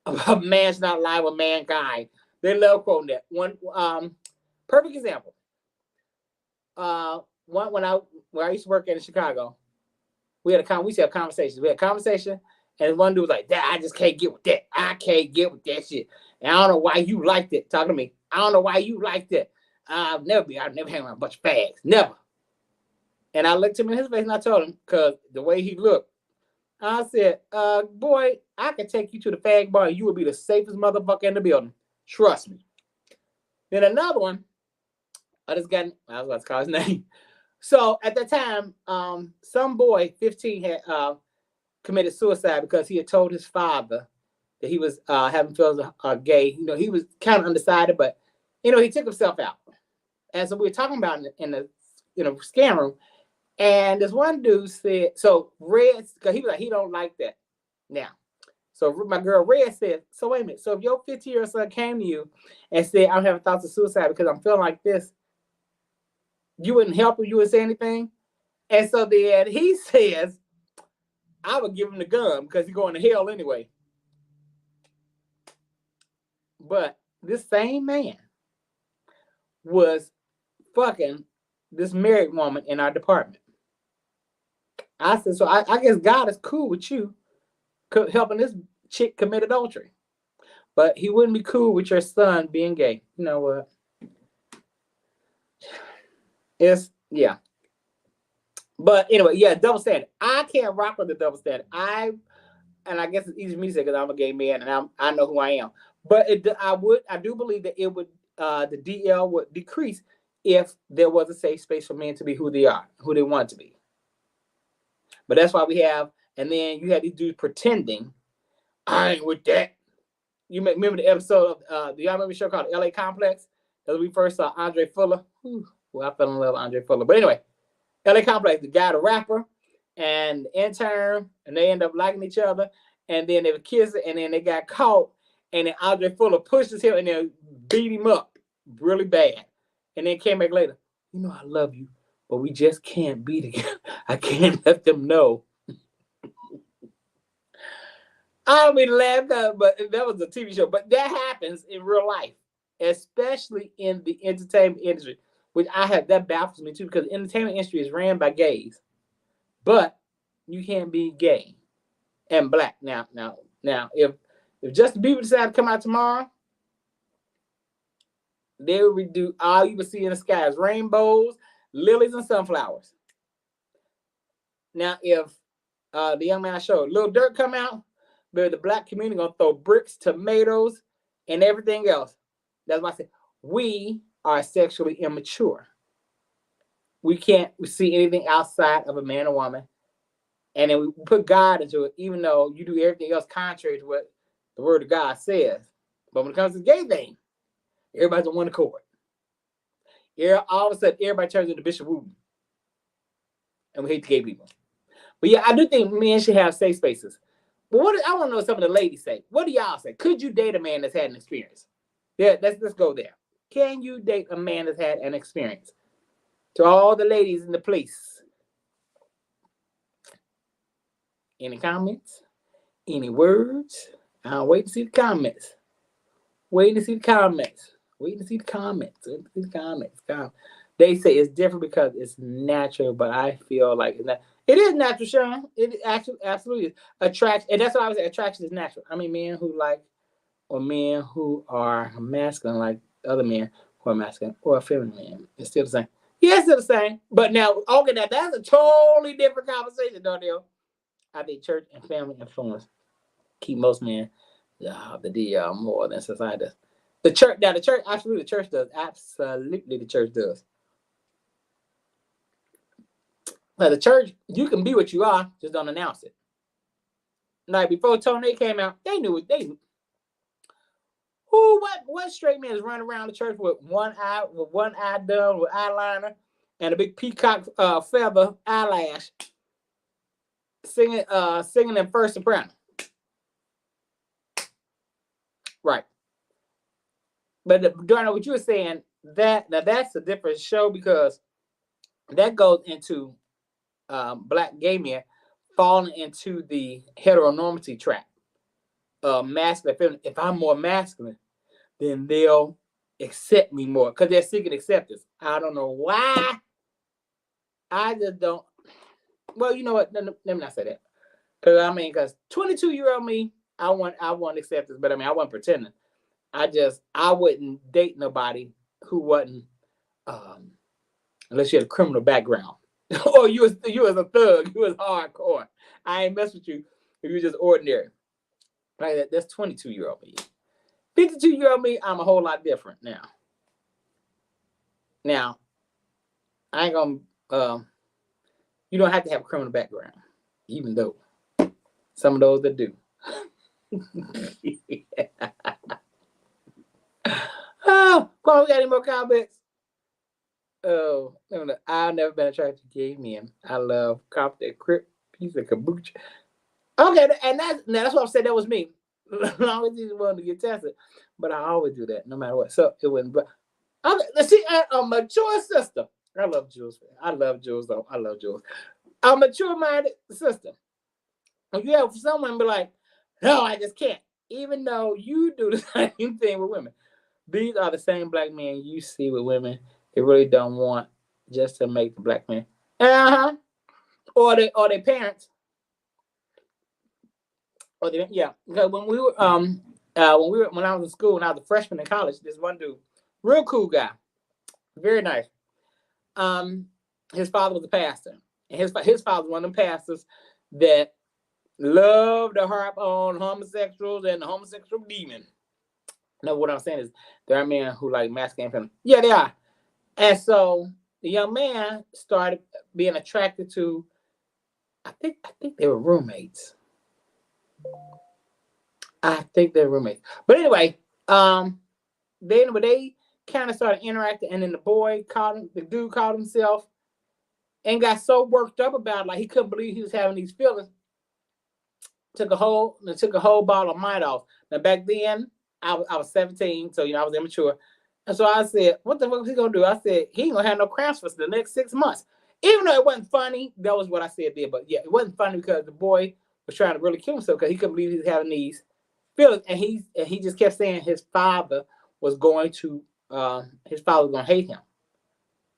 Speaker 2: About man's not lie with mankind. They love quoting that. One perfect example. When I used to work in Chicago, we used to have conversations. We had a conversation, and one dude was like, "Dad, I just can't get with that. I can't get with that shit. And I don't know why you liked it." Talking to me. I don't know why you liked it. I've never hang around a bunch of fags. Never. And I looked him in his face and I told him, because the way he looked, I said, boy, I could take you to the fag bar and you would be the safest motherfucker in the building. Trust me. Then another one, I was about to call his name. So at that time, some boy, 15, had committed suicide because he had told his father that he was having feelings gay. You know, he was kind of undecided, but you know, he took himself out. And so we were talking about in the scan room, and this one dude said, so Red, because he was like, he don't like that now. So my girl Red said, so wait a minute, so if your 15-year-old son came to you and said, I'm having thoughts of suicide because I'm feeling like this, you wouldn't help him, you wouldn't say anything? And so then he says, I would give him the gun because he's going to hell anyway. But this same man was fucking this married woman in our department. I said, so I guess God is cool with you helping this chick commit adultery. But he wouldn't be cool with your son being gay. You know what? Yeah. But anyway, yeah, double standard. I can't rock with the double standard. I guess it's easy for me to say because I'm a gay man and I know who I am. But I do believe that it would the DL would decrease if there was a safe space for men to be who they are, who they want to be. But that's why we have, and then you had these dudes pretending, I ain't with that. You remember the episode of, do y'all remember the show called LA Complex? That we first saw Andre Fuller. Well, I fell in love with Andre Fuller. But anyway, LA Complex, the guy, the rapper, and the intern, and they end up liking each other, and then they were kissing, and then they got caught, and then Andre Fuller pushes him and then beat him up really bad. And then came back later, you know, I love you, but we just can't be together. I can't let them know. I don't mean to laugh, but that was a TV show. But that happens in real life, especially in the entertainment industry, which that baffles me too, because the entertainment industry is ran by gays. But you can't be gay and black. Now, if Justin Bieber decided to come out tomorrow, they would do all you would see in the sky is rainbows, lilies, and sunflowers. Now, if the young man I showed, Lil Durk come out, but the black community gonna throw bricks, tomatoes, and everything else. That's why I say we are sexually immature. We can't see anything outside of a man or woman. And then we put God into it, even though you do everything else contrary to what the word of God says. But when it comes to the gay thing, everybody's on one accord. All of a sudden, everybody turns into Bishop Wooten. And we hate the gay people. But yeah, I do think men should have safe spaces. But I want to know what some of the ladies say. What do y'all say? Could you date a man that's had an experience? Yeah, let's go there. Can you date a man that's had an experience? To all the ladies in the place. Any comments? Any words? I'll wait to see the comments. Wait to see the comments. They say it's different because it's natural, but I feel like it is natural, Sean. It actually absolutely is. Attraction, and that's what I was saying. Attraction is natural. I mean, men who like, or men who are masculine like other men who are masculine, or a feminine man. It's still the same. Yeah, it's still the same. But now, okay, that's a totally different conversation, Donnell. I think church and family influence keep most men the DL more than society does. The church, absolutely, the church does. Absolutely, the church does. Now, the church, you can be what you are, just don't announce it. Like before Tony came out, they knew it. They knew. What straight man is running around the church with one eye done with eyeliner and a big peacock feather eyelash, singing in first soprano. Right. But Darnell, what you were saying, that's a different show because that goes into black gay men falling into the heteronormity trap. Masculine, feminine. If I'm more masculine, then they'll accept me more because they're seeking acceptance. I don't know why. I just don't. Well, you know what? Let me not say that. Because 22-year-old me, I want acceptance, but I wasn't pretending. I wouldn't date nobody who wasn't, unless you had a criminal background, or you was a thug, you was hardcore. I ain't mess with you if you just ordinary. Like that's 22-year-old me. 52-year-old me, I'm a whole lot different now. Now, I ain't gonna. You don't have to have a criminal background, even though some of those that do. Oh, come on, we got any more comments? Oh, I've never been attracted to gay men. I love confident crip piece of kombucha. Okay, and that's what I said. That was me. I always just wanted to get tested, but I always do that no matter what. So it wouldn't. But okay, let's see. A mature sister. I love Jules. I love Jules though. I love Jules. A mature-minded sister. If you have someone be like, no, I just can't. Even though you do the same thing with women. These are the same black men you see with women. They really don't want just to make the black man. Or their parents. Because when I was in school, when I was a freshman in college, this one dude, real cool guy, very nice. His father was a pastor, and his father was one of them pastors that loved to harp on homosexuals and the homosexual demon. No, what I'm saying is there are men who like masculine feminine. Yeah, they are. And so the young man started being attracted to. I think they were roommates. But anyway, they kind of started interacting, and then the dude called himself and got so worked up about it, like he couldn't believe he was having these feelings. Took a whole bottle of Midol. Now back then I was 17, so I was immature. And so I said, what the fuck is he gonna do? I said, he ain't gonna have no cramps for the next 6 months. Even though it wasn't funny, that was what I said there. But yeah, it wasn't funny because the boy was trying to really kill himself because he couldn't believe he was having these feelings. And he just kept saying his father was going to hate him.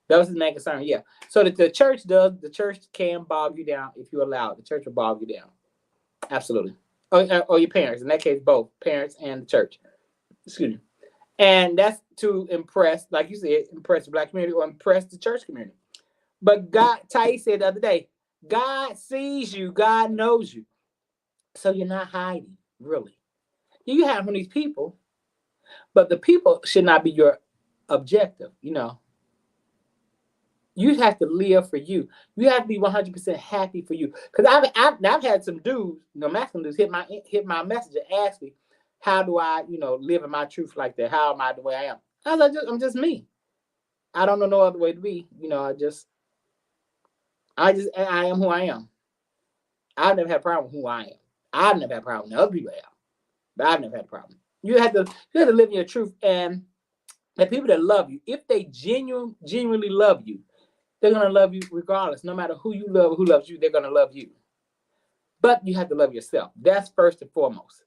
Speaker 2: That was his main concern, yeah. So that the church can bog you down if you allow it. The church will bog you down. Absolutely. Or your parents. In that case, both parents and the church. Excuse me. And that's to impress, like you said, impress the black community or impress the church community. But Thais said the other day, God sees you, God knows you. So you're not hiding, really. You have from these people, but the people should not be your objective, You have to live for you. You have to be 100% happy for you. Because I've had some dudes, masculine dudes, hit my message and ask me, how do I, live in my truth like that? How am I the way I am? I was like, I'm just me. I don't know no other way to be. I am who I am. I've never had a problem with who I am. I've never had a problem with other people have, but I've never had a problem. You have to live in your truth, and the people that love you, if they genuinely love you, they're gonna love you regardless. No matter who you love or who loves you, they're gonna love you. But you have to love yourself. That's first and foremost.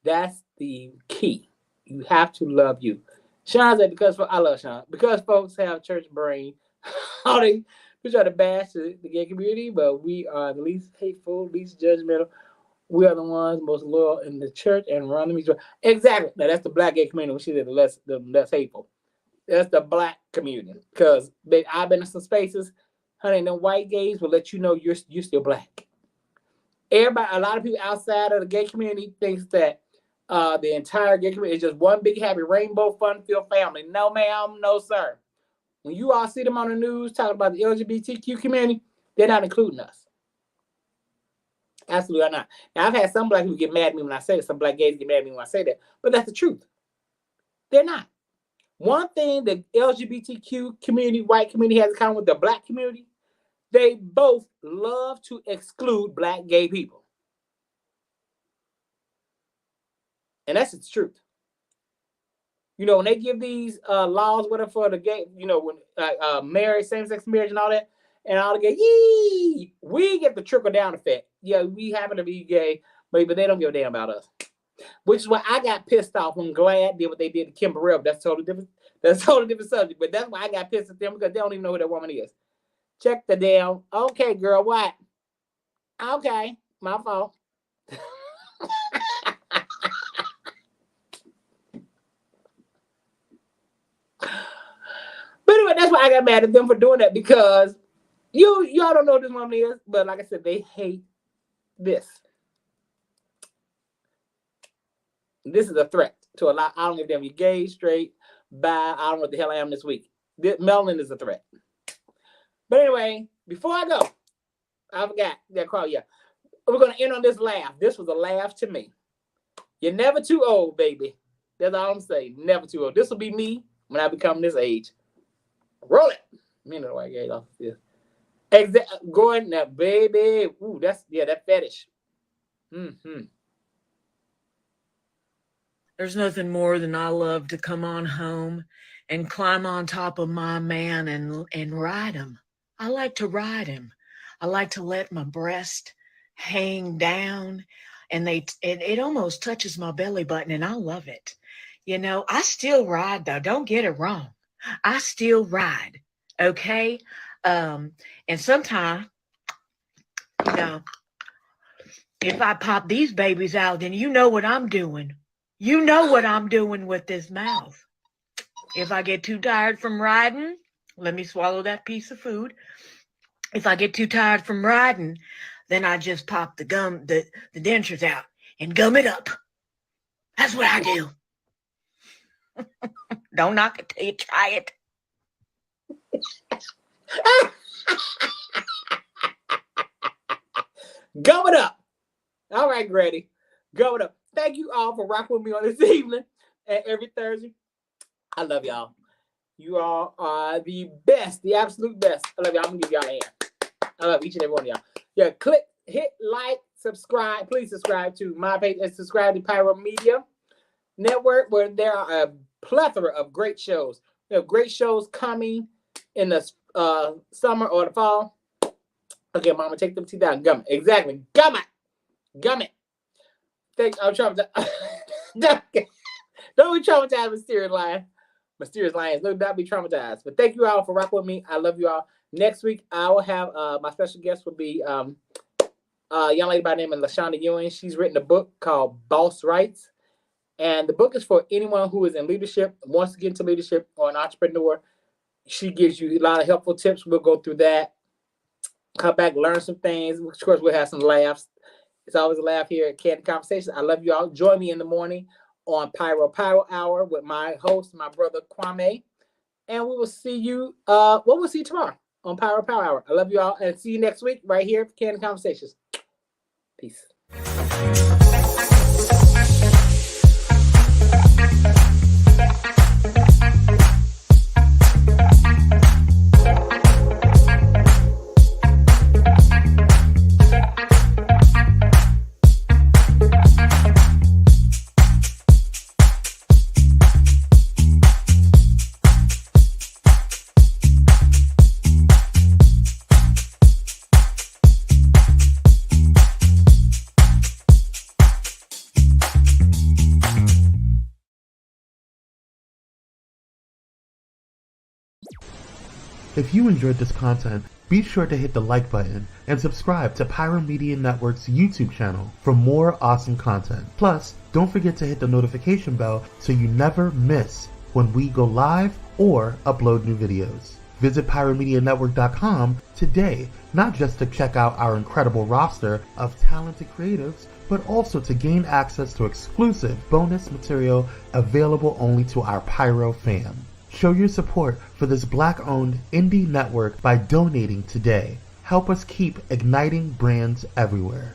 Speaker 2: That's the key. You have to love you. Sean said, I love Sean. Because folks have church brain, we try to bash the gay community, but we are the least hateful, least judgmental. We are the ones most loyal in the church and run them. Exactly. Now that's the black gay community. When she said the less hateful. That's the black community. Because I've been in some spaces, honey, them white gays will let you know you're still black. A lot of people outside of the gay community thinks that the entire gay community is just one big happy rainbow fun-filled family. No, ma'am, no, sir. When you all see them on the news talking about the LGBTQ community, they're not including us. Absolutely not. Now, I've had some black people get mad at me when I say that. Some black gays get mad at me when I say that. But that's the truth. They're not. One thing the LGBTQ community, white community has in common with the black community, they both love to exclude black gay people. And that's the truth. When they give these laws, whatever, for the gay, when marriage, same-sex marriage and all that, and all the gay, we get the trickle-down effect. Yeah, we happen to be gay, but they don't give a damn about us. Which is why I got pissed off when Glad did what they did to Kim Burrell. That's a totally different subject. But that's why I got pissed at them, because they don't even know who that woman is. Check the damn. Okay, girl, what? Okay, my fault. But anyway, that's why I got mad at them for doing that, because y'all don't know who this woman is, but like I said, they hate this. This is a threat to a lot. I don't give a damn if you're gay, straight, bi, I don't know what the hell I am this week. Melanin is a threat. But anyway, before I go, I forgot that call. Yeah, we're gonna end on this laugh. This was a laugh to me. You're never too old, baby. That's all I'm saying. Never too old. This will be me when I become this age. Roll it. You know what I gave off this. Going now, baby. Ooh, that's that fetish. Mm-hmm.
Speaker 8: There's nothing more than I love to come on home and climb on top of my man and ride him. I like to ride him. I like to let my breast hang down, and it almost touches my belly button, and I love it. You know, I still ride though. Don't get it wrong. I still ride. Okay. And sometimes, you know, if I pop these babies out, then you know what I'm doing. You know what I'm doing with this mouth. If I get too tired from riding, let me swallow that piece of food. If I get too tired from riding, then I just pop the dentures out and gum it up. That's what I do. Don't knock it till you try it.
Speaker 2: Gum it up. All right, Granny. Gum it up. Thank you all for rocking with me on this evening and every Thursday. I love y'all. You all are the best, the absolute best. I love y'all. I'm going to give y'all a hand. I love each and every one of y'all. Yeah, hit like, subscribe. Please subscribe to my page and subscribe to Pyro Media Network, where there are a plethora of great shows. We have great shows coming in the summer or the fall. Okay, Mama, take them teeth out. Gum it. Exactly. Gum it. Gum it. I'm traumatized. Don't be traumatized, Mysterious Lion. Mysterious Lions. Do not be traumatized. But thank you all for rocking with me. I love you all. Next week, I will have my special guest will be a young lady by the name of LaShonda Ewing. She's written a book called Boss Rights. And the book is for anyone who is in leadership, wants to get into leadership, or an entrepreneur. She gives you a lot of helpful tips. We'll go through that. Come back, learn some things. Of course, we'll have some laughs. It's always a laugh here at Kandid Konversations. I love you all. Join me in the morning on Pyro Hour with my host, my brother Kwame. And we will see you, we'll see you tomorrow on Pyro Hour. I love you all. And see you next week right here at Kandid Konversations. Peace.
Speaker 1: If you enjoyed this content, be sure to hit the like button and subscribe to Pyro Media Network's YouTube channel for more awesome content. Plus, don't forget to hit the notification bell so you never miss when we go live or upload new videos. Visit pyromedianetwork.com today, not just to check out our incredible roster of talented creatives, but also to gain access to exclusive bonus material available only to our Pyro fam. Show your support for this Black-owned indie network by donating today. Help us keep igniting brands everywhere.